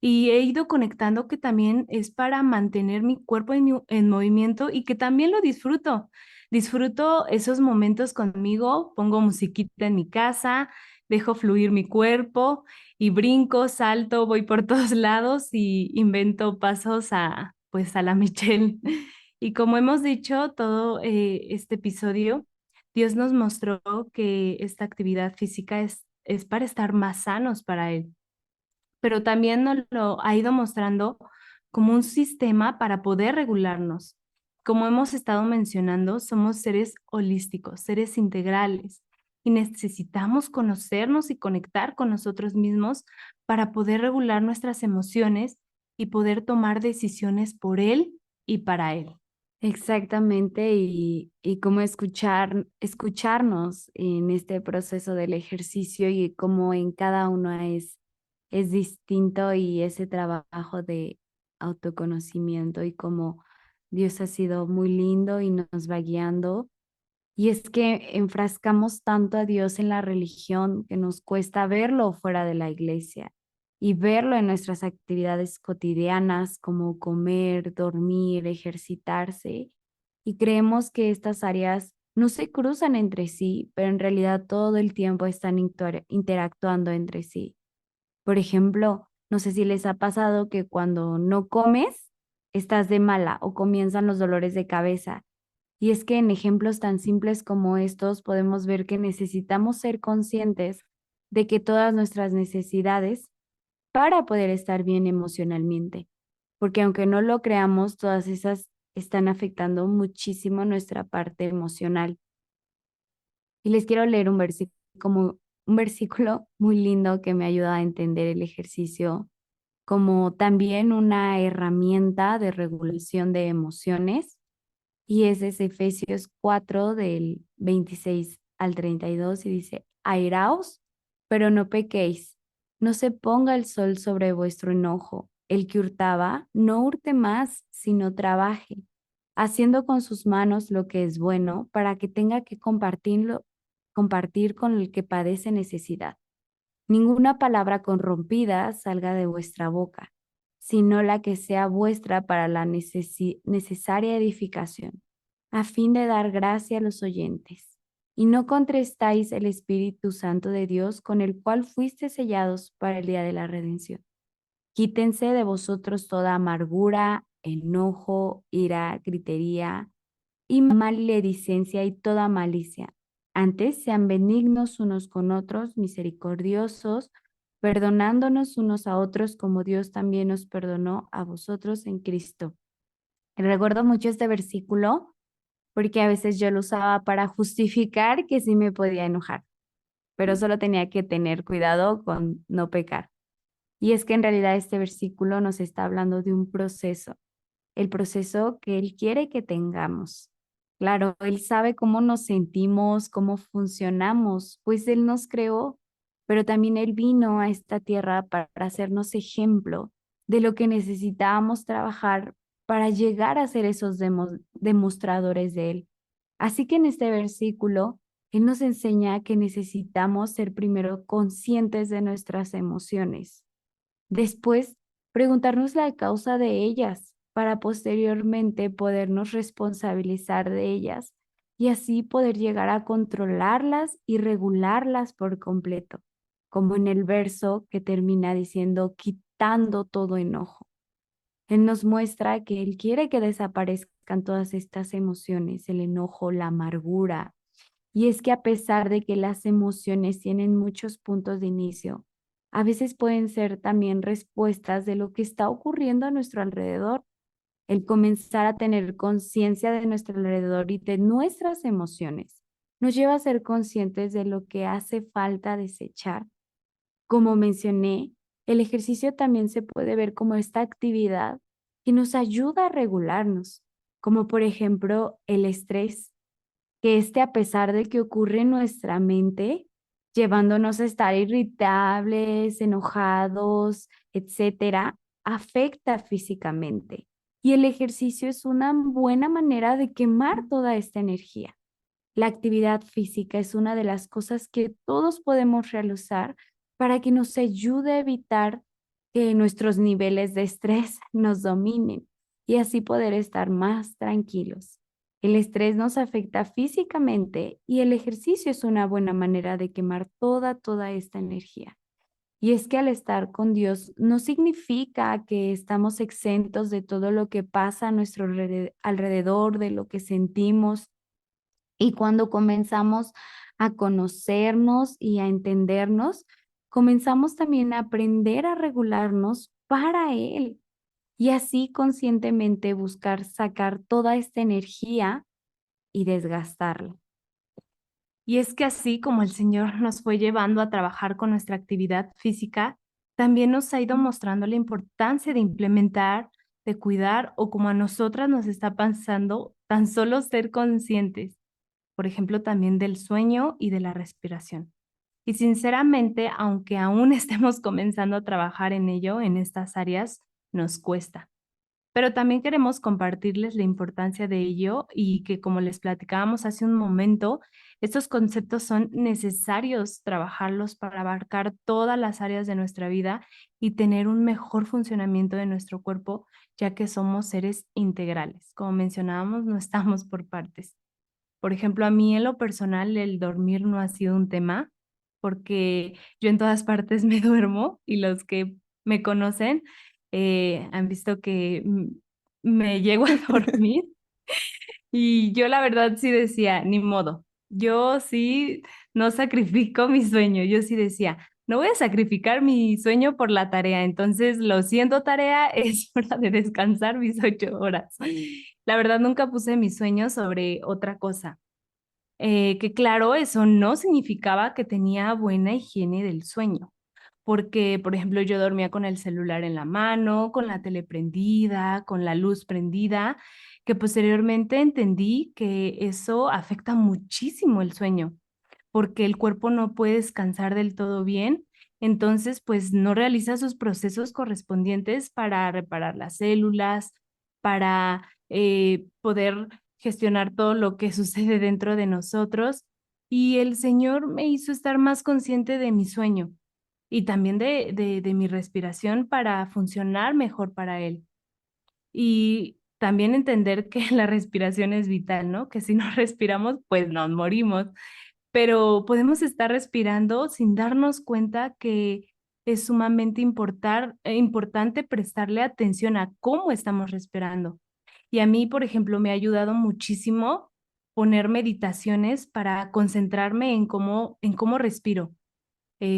Speaker 1: Y he ido conectando que también es para mantener mi cuerpo en movimiento y que también lo disfruto. Disfruto esos momentos conmigo, pongo musiquita en mi casa, dejo fluir mi cuerpo y brinco, salto, voy por todos lados y invento pasos pues a la Michelle. Y como hemos dicho todo este episodio, Dios nos mostró que esta actividad física es para estar más sanos para Él, pero también nos lo ha ido mostrando como un sistema para poder regularnos. Como hemos estado mencionando, somos seres holísticos, seres integrales, y necesitamos conocernos y conectar con nosotros mismos para poder regular nuestras emociones y poder tomar decisiones por Él y para Él.
Speaker 4: Exactamente, y cómo escucharnos en este proceso del ejercicio y cómo en cada uno es distinto y ese trabajo de autoconocimiento y cómo Dios ha sido muy lindo y nos va guiando. Y es que enfrascamos tanto a Dios en la religión que nos cuesta verlo fuera de la iglesia y verlo en nuestras actividades cotidianas como comer, dormir, ejercitarse. Y creemos que estas áreas no se cruzan entre sí, pero en realidad todo el tiempo están interactuando entre sí. Por ejemplo, No sé si les ha pasado que cuando no comes, estás de mala o comienzan los dolores de cabeza. Y es que en ejemplos tan simples como estos podemos ver que necesitamos ser conscientes de que todas nuestras necesidades para poder estar bien emocionalmente, porque aunque no lo creamos, todas esas están afectando muchísimo nuestra parte emocional. Y les quiero leer un versículo muy lindo que me ayuda a entender el ejercicio como también una herramienta de regulación de emociones. Y ese es Efesios 4 del 26 al 32 y dice, airaos, pero no pequéis, no se ponga el sol sobre vuestro enojo. El que hurtaba, no hurte más, sino trabaje, haciendo con sus manos lo que es bueno, para que tenga que compartir con el que padece necesidad. Ninguna palabra corrompida salga de vuestra boca, sino la que sea vuestra para la necesaria edificación, a fin de dar gracia a los oyentes. Y no contristáis el Espíritu Santo de Dios, con el cual fuiste sellados para el día de la redención. Quítense de vosotros toda amargura, enojo, ira, gritería y maledicencia y toda malicia. Antes sean benignos unos con otros, misericordiosos, perdonándonos unos a otros como Dios también nos perdonó a vosotros en Cristo. Y recuerdo mucho este versículo porque a veces yo lo usaba para justificar que sí me podía enojar, pero solo tenía que tener cuidado con no pecar. Y es que en realidad este versículo nos está hablando de un proceso, el proceso que Él quiere que tengamos. Claro, Él sabe cómo nos sentimos, cómo funcionamos, pues Él nos creó, pero también Él vino a esta tierra para hacernos ejemplo de lo que necesitábamos trabajar para llegar a ser esos demostradores de Él. Así que en este versículo, Él nos enseña que necesitamos ser primero conscientes de nuestras emociones. Después, preguntarnos la causa de ellas para posteriormente podernos responsabilizar de ellas y así poder llegar a controlarlas y regularlas por completo, como en el verso que termina diciendo quitando todo enojo. Él nos muestra que Él quiere que desaparezcan todas estas emociones, el enojo, la amargura. Y es que a pesar de que las emociones tienen muchos puntos de inicio, a veces pueden ser también respuestas de lo que está ocurriendo a nuestro alrededor. El comenzar a tener conciencia de nuestro alrededor y de nuestras emociones nos lleva a ser conscientes de lo que hace falta desechar. Como mencioné, el ejercicio también se puede ver como esta actividad que nos ayuda a regularnos, como por ejemplo el estrés, que a pesar de que ocurre en nuestra mente, llevándonos a estar irritables, enojados, etcétera, afecta físicamente. Y el ejercicio es una buena manera de quemar toda esta energía. La actividad física es una de las cosas que todos podemos realizar para que nos ayude a evitar que nuestros niveles de estrés nos dominen y así poder estar más tranquilos. El estrés nos afecta físicamente y el ejercicio es una buena manera de quemar toda esta energía. Y es que al estar con Dios no significa que estamos exentos de todo lo que pasa a nuestro alrededor, de lo que sentimos. Y cuando comenzamos a conocernos y a entendernos, comenzamos también a aprender a regularnos para Él y así conscientemente buscar sacar toda esta energía y desgastarla.
Speaker 1: Y es que así como el Señor nos fue llevando a trabajar con nuestra actividad física, también nos ha ido mostrando la importancia de implementar, de cuidar o como a nosotras nos está pasando, tan solo ser conscientes, por ejemplo, también del sueño y de la respiración. Y sinceramente, aunque aún estemos comenzando a trabajar en ello, en estas áreas, nos cuesta. Pero también queremos compartirles la importancia de ello y que, como les platicábamos hace un momento, estos conceptos son necesarios trabajarlos para abarcar todas las áreas de nuestra vida y tener un mejor funcionamiento de nuestro cuerpo, ya que somos seres integrales. Como mencionábamos, no estamos por partes. Por ejemplo, a mí en lo personal el dormir no ha sido un tema porque yo en todas partes me duermo y los que me conocen, han visto que me llego a dormir y yo la verdad sí decía, ni modo, yo sí no sacrifico mi sueño, yo sí decía, no voy a sacrificar mi sueño por la tarea, entonces lo siento tarea, es hora de descansar mis 8 horas. La verdad nunca puse mis sueños sobre otra cosa. Que claro, eso no significaba que tenía buena higiene del sueño, porque, por ejemplo, yo dormía con el celular en la mano, con la tele prendida, con la luz prendida, que posteriormente entendí que eso afecta muchísimo el sueño, porque el cuerpo no puede descansar del todo bien, entonces pues no realiza sus procesos correspondientes para reparar las células, para poder gestionar todo lo que sucede dentro de nosotros. Y el Señor me hizo estar más consciente de mi sueño y también de mi respiración para funcionar mejor para Él. Y también entender que la respiración es vital, ¿no? Que si no respiramos, pues nos morimos, pero podemos estar respirando sin darnos cuenta que es sumamente importante prestarle atención a cómo estamos respirando. Y a mí, por ejemplo, me ha ayudado muchísimo poner meditaciones para concentrarme en cómo respiro.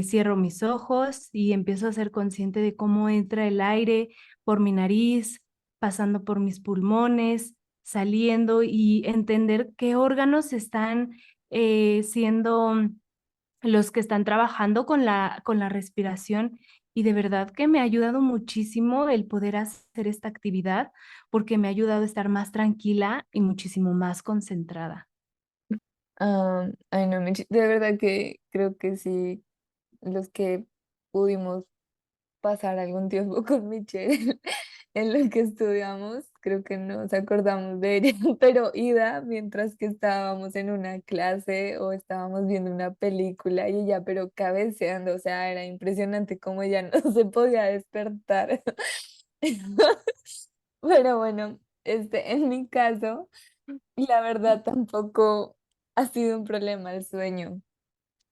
Speaker 1: Cierro mis ojos y empiezo a ser consciente de cómo entra el aire por mi nariz, pasando por mis pulmones, saliendo y entender qué órganos están siendo los que están trabajando con la respiración. Y de verdad que me ha ayudado muchísimo el poder hacer esta actividad porque me ha ayudado a estar más tranquila y muchísimo más concentrada.
Speaker 3: Ay, no, de verdad que creo que sí, los que pudimos pasar algún tiempo con Michelle en lo que estudiamos, creo que nos acordamos de ella, pero Ida, mientras que estábamos en una clase o estábamos viendo una película y ella, pero cabeceando, o sea, era impresionante cómo ella no se podía despertar. Pero bueno, en mi caso, la verdad tampoco ha sido un problema el sueño.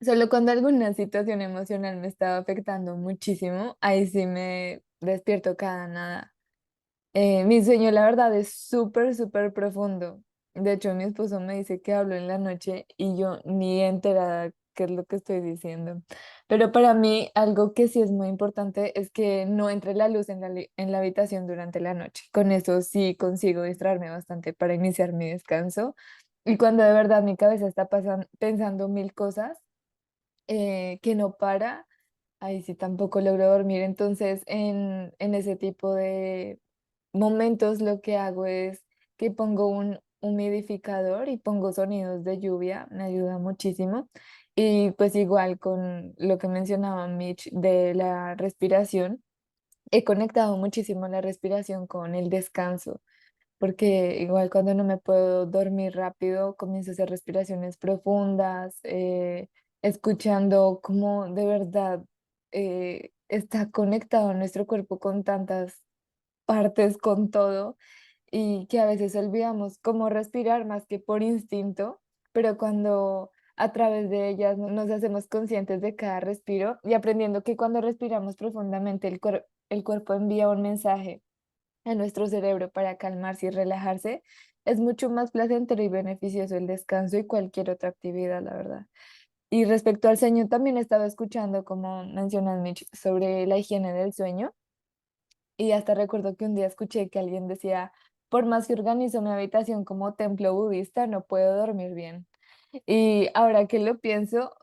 Speaker 3: Solo cuando alguna situación emocional me estaba afectando muchísimo, ahí sí me despierto cada nada. Mi sueño, la verdad, es súper, súper profundo. De hecho, mi esposo me dice que hablo en la noche y yo ni enterada qué es lo que estoy diciendo. Pero para mí, algo que sí es muy importante es que no entre la luz en la habitación durante la noche. Con eso sí consigo distraerme bastante para iniciar mi descanso. Y cuando de verdad mi cabeza está pensando mil cosas, que no para, ahí sí tampoco logro dormir. Entonces, en ese tipo de momentos lo que hago es que pongo un humidificador y pongo sonidos de lluvia, me ayuda muchísimo. Y pues igual con lo que mencionaba Mitch de la respiración, he conectado muchísimo la respiración con el descanso, porque igual cuando no me puedo dormir rápido, comienzo a hacer respiraciones profundas, escuchando cómo de verdad está conectado nuestro cuerpo con tantas partes, con todo, y que a veces olvidamos cómo respirar más que por instinto, pero cuando a través de ellas nos hacemos conscientes de cada respiro y aprendiendo que cuando respiramos profundamente el cuerpo envía un mensaje a nuestro cerebro para calmarse y relajarse, es mucho más placentero y beneficioso el descanso y cualquier otra actividad, la verdad. Y respecto al sueño, también estaba escuchando, como mencionas, Mitch, sobre la higiene del sueño. Y hasta recuerdo que un día escuché que alguien decía, por más que organizo mi habitación como templo budista, no puedo dormir bien. Y ahora que lo pienso,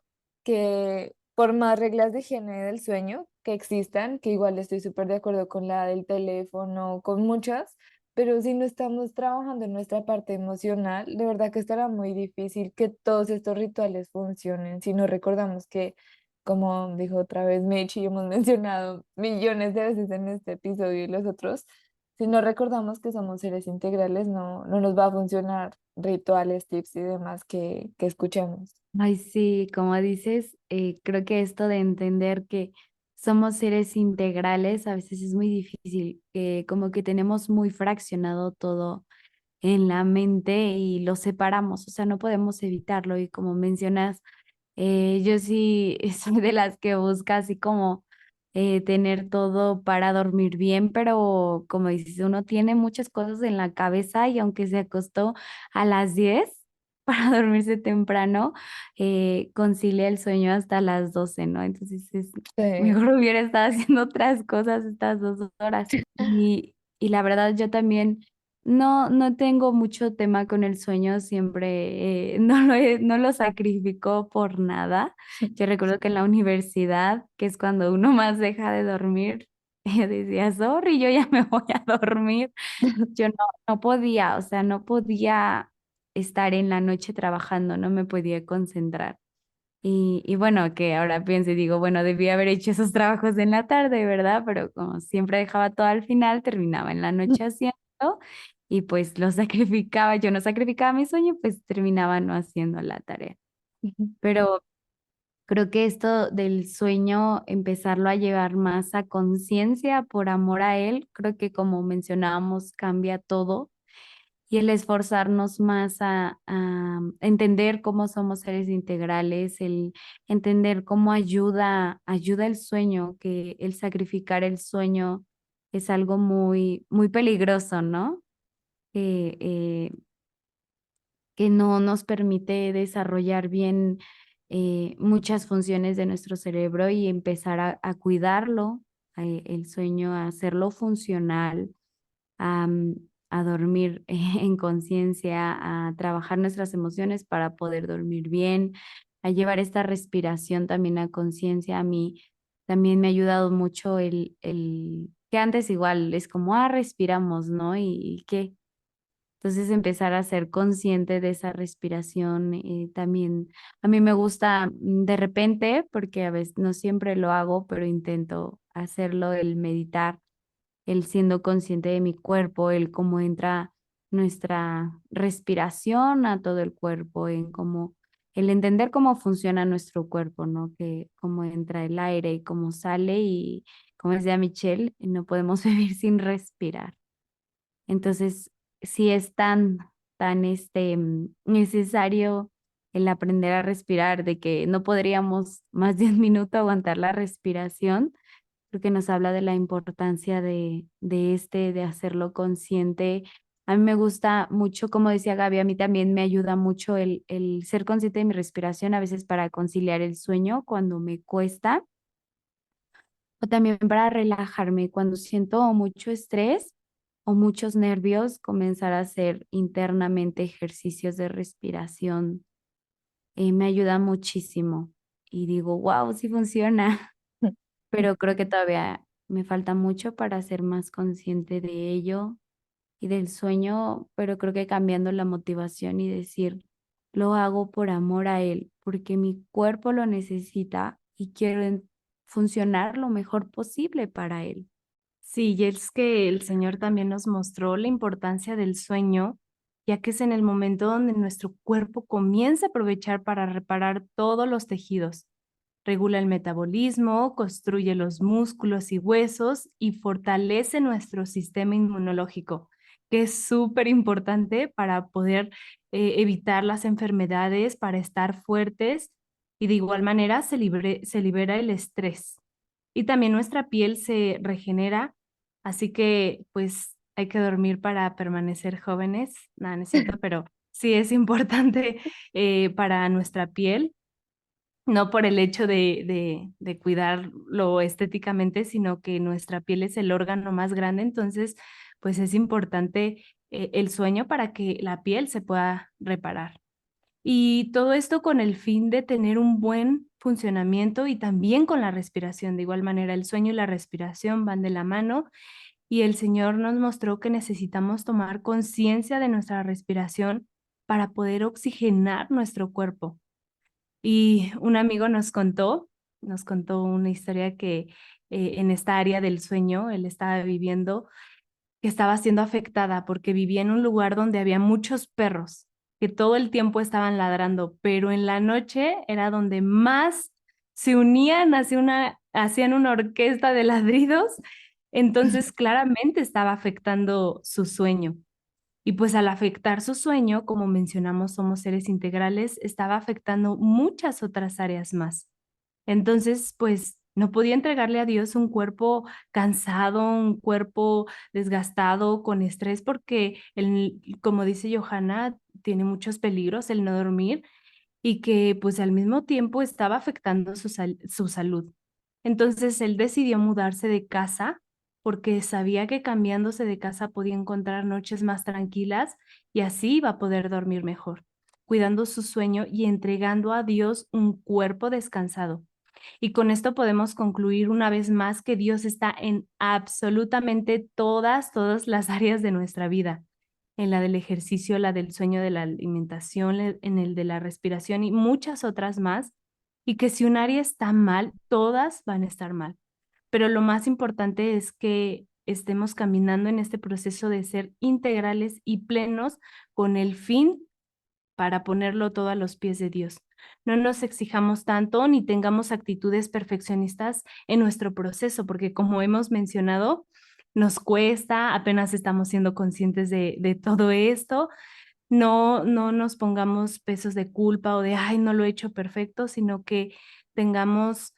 Speaker 3: que por más reglas de higiene del sueño que existan, que igual estoy súper de acuerdo con la del teléfono, con muchas, pero si no estamos trabajando en nuestra parte emocional, de verdad que estará muy difícil que todos estos rituales funcionen si no recordamos que, como dijo otra vez Mitch y hemos mencionado millones de veces en este episodio y los otros, si no recordamos que somos seres integrales, no nos va a funcionar rituales, tips y demás que escuchemos.
Speaker 4: Ay, sí, como dices, creo que esto de entender que somos seres integrales a veces es muy difícil, como que tenemos muy fraccionado todo en la mente y lo separamos, o sea, no podemos evitarlo y como mencionas, yo sí soy de las que busca así como tener todo para dormir bien, pero como dices, uno tiene muchas cosas en la cabeza y aunque se acostó a las 10 para dormirse temprano, concilia el sueño hasta las 12, ¿no? Entonces
Speaker 3: Sí.
Speaker 4: mejor hubiera estado haciendo otras cosas estas 2 horas. Y la verdad, yo también no tengo mucho tema con el sueño, siempre no lo sacrifico por nada. Yo recuerdo que en la universidad, que es cuando uno más deja de dormir, yo decía, sorry, yo ya me voy a dormir. Yo no podía, o sea, no podía estar en la noche trabajando, no me podía concentrar. Y bueno, que ahora pienso y digo, bueno, debí haber hecho esos trabajos en la tarde, ¿verdad? Pero como siempre dejaba todo al final, terminaba en la noche haciendo y pues lo sacrificaba. Yo no sacrificaba mi sueño, pues terminaba no haciendo la tarea. Pero creo que esto del sueño, empezarlo a llevar más a conciencia por amor a él, creo que como mencionábamos, cambia todo y el esforzarnos más a entender cómo somos seres integrales, el entender cómo ayuda el sueño, que el sacrificar el sueño es algo muy peligroso, ¿no? Eh, eh, que no nos permite desarrollar bien muchas funciones de nuestro cerebro y empezar a cuidarlo, el sueño, a hacerlo funcional, a, a dormir en conciencia, a trabajar nuestras emociones para poder dormir bien, a llevar esta respiración también a conciencia. A mí también me ha ayudado mucho el que antes igual es como, respiramos, ¿no? ¿Y qué? Entonces empezar a ser consciente de esa respiración, también a mí me gusta de repente, porque a veces no siempre lo hago, pero intento hacerlo, el meditar, el siendo consciente de mi cuerpo, el cómo entra nuestra respiración a todo el cuerpo, en cómo el entender cómo funciona nuestro cuerpo, ¿no? Que cómo entra el aire y cómo sale y como decía Michelle, no podemos vivir sin respirar. Entonces, sí es tan necesario el aprender a respirar, de que no podríamos más de un minuto aguantar la respiración, porque nos habla de la importancia de hacerlo consciente. A mí me gusta mucho, como decía Gaby, a mí también me ayuda mucho el ser consciente de mi respiración, a veces para conciliar el sueño cuando me cuesta, o también para relajarme cuando siento mucho estrés o muchos nervios, comenzar a hacer internamente ejercicios de respiración, me ayuda muchísimo. Y digo, wow, sí funciona, pero creo que todavía me falta mucho para ser más consciente de ello y del sueño, pero creo que cambiando la motivación y decir, lo hago por amor a él, porque mi cuerpo lo necesita y quiero funcionar lo mejor posible para él.
Speaker 1: Sí, y es que el Señor también nos mostró la importancia del sueño, ya que es en el momento donde nuestro cuerpo comienza a aprovechar para reparar todos los tejidos. Regula el metabolismo, construye los músculos y huesos y fortalece nuestro sistema inmunológico, que es súper importante para poder evitar las enfermedades, para estar fuertes y de igual manera se libera el estrés. Y también nuestra piel se regenera, así que pues hay que dormir para permanecer jóvenes. No, no es cierto, pero sí es importante para nuestra piel, no por el hecho de cuidarlo estéticamente, sino que nuestra piel es el órgano más grande, entonces pues es importante el sueño para que la piel se pueda reparar. Y todo esto con el fin de tener un buen funcionamiento y también con la respiración. De igual manera, el sueño y la respiración van de la mano y el Señor nos mostró que necesitamos tomar conciencia de nuestra respiración para poder oxigenar nuestro cuerpo. Y un amigo nos contó una historia que en esta área del sueño él estaba viviendo, que estaba siendo afectada porque vivía en un lugar donde había muchos perros que todo el tiempo estaban ladrando, pero en la noche era donde más se unían, hacían una orquesta de ladridos, entonces claramente estaba afectando su sueño. Y pues al afectar su sueño, como mencionamos, somos seres integrales, estaba afectando muchas otras áreas más. Entonces, pues No podía entregarle a Dios un cuerpo cansado, un cuerpo desgastado, con estrés, porque, como dice Johanna, tiene muchos peligros el no dormir y que pues al mismo tiempo estaba afectando su salud. Entonces él decidió mudarse de casa porque sabía que cambiándose de casa podía encontrar noches más tranquilas y así iba a poder dormir mejor, cuidando su sueño y entregando a Dios un cuerpo descansado. Y con esto podemos concluir una vez más que Dios está en absolutamente todas las áreas de nuestra vida, en la del ejercicio, la del sueño, de la alimentación, en el de la respiración y muchas otras más, y que si un área está mal, todas van a estar mal. Pero lo más importante es que estemos caminando en este proceso de ser integrales y plenos con el fin para ponerlo todo a los pies de Dios. No nos exijamos tanto ni tengamos actitudes perfeccionistas en nuestro proceso, porque como hemos mencionado, nos cuesta, apenas estamos siendo conscientes de todo esto. No nos pongamos pesos de culpa o de, ay, no lo he hecho perfecto, sino que tengamos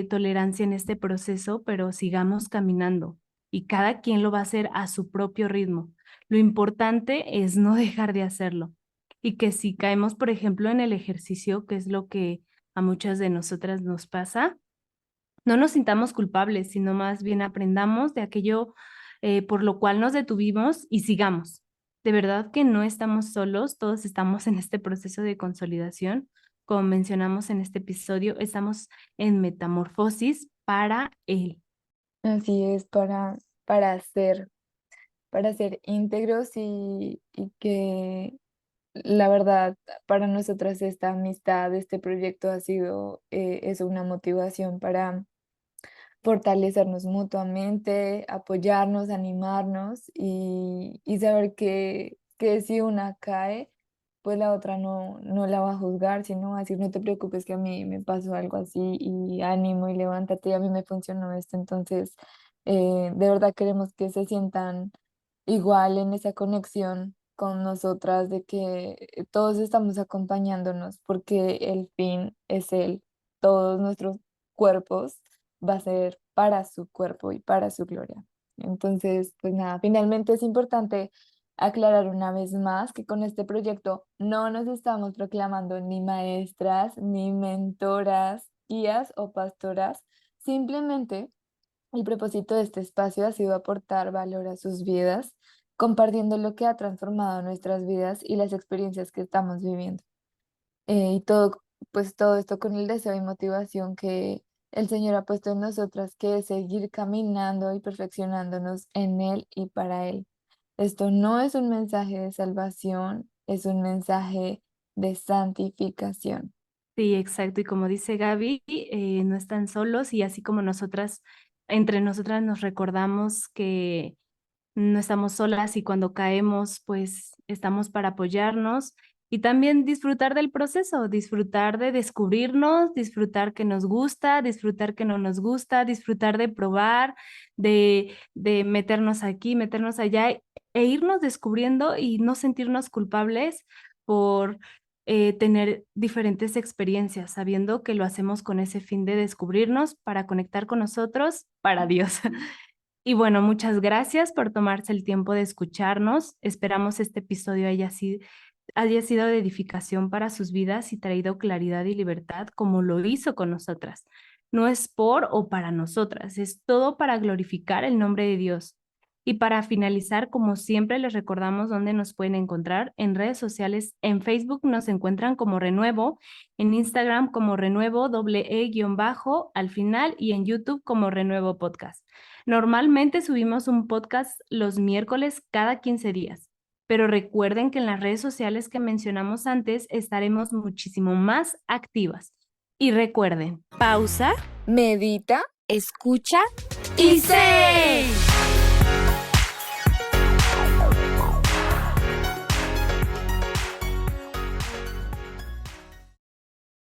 Speaker 1: tolerancia en este proceso, pero sigamos caminando y cada quien lo va a hacer a su propio ritmo. Lo importante es no dejar de hacerlo y que si caemos, por ejemplo, en el ejercicio, que es lo que a muchas de nosotras nos pasa, no nos sintamos culpables, sino más bien aprendamos de aquello por lo cual nos detuvimos y sigamos. De verdad que no estamos solos, todos estamos en este proceso de consolidación. Como mencionamos en este episodio, estamos en metamorfosis para Él.
Speaker 3: Así es, para ser, para ser íntegros y que la verdad para nosotras esta amistad, este proyecto ha sido, es una motivación para fortalecernos mutuamente, apoyarnos, animarnos y saber que si una cae, pues la otra no la va a juzgar, sino va a decir, no te preocupes que a mí me pasó algo así y ánimo y levántate y a mí me funcionó esto. Entonces, de verdad queremos que se sientan igual en esa conexión con nosotras, de que todos estamos acompañándonos porque el fin es Él. Todos nuestros cuerpos va a ser para su cuerpo y para su gloria. Entonces, pues nada, finalmente es importante aclarar una vez más que con este proyecto no nos estamos proclamando ni maestras, ni mentoras, guías o pastoras. Simplemente el propósito de este espacio ha sido aportar valor a sus vidas, compartiendo lo que ha transformado nuestras vidas y las experiencias que estamos viviendo. Y todo, pues todo esto con el deseo y motivación que el Señor ha puesto en nosotras, que es seguir caminando y perfeccionándonos en Él y para Él. Esto no es un mensaje de salvación, es un mensaje de santificación.
Speaker 1: Sí, exacto. Y como dice Gaby, no están solos y así como nosotras, entre nosotras nos recordamos que no estamos solas y cuando caemos, pues estamos para apoyarnos y también disfrutar del proceso, disfrutar de descubrirnos, disfrutar que nos gusta, disfrutar que no nos gusta, disfrutar de probar, de meternos aquí, meternos allá e irnos descubriendo y no sentirnos culpables por tener diferentes experiencias, sabiendo que lo hacemos con ese fin de descubrirnos para conectar con nosotros, para Dios. Y bueno, muchas gracias por tomarse el tiempo de escucharnos. Esperamos este episodio haya sido de edificación para sus vidas y traído claridad y libertad como lo hizo con nosotras. No es por o para nosotras, es todo para glorificar el nombre de Dios. Y para finalizar, como siempre, les recordamos dónde nos pueden encontrar en redes sociales. En Facebook nos encuentran como Renuevo, en Instagram como Renuevo, _E_ al final, y en YouTube como Renuevo Podcast. Normalmente subimos un podcast los miércoles cada 15 días, pero recuerden que en las redes sociales que mencionamos antes estaremos muchísimo más activas. Y recuerden,
Speaker 2: Pausa,
Speaker 3: Medita
Speaker 2: escucha
Speaker 1: ¡y sé!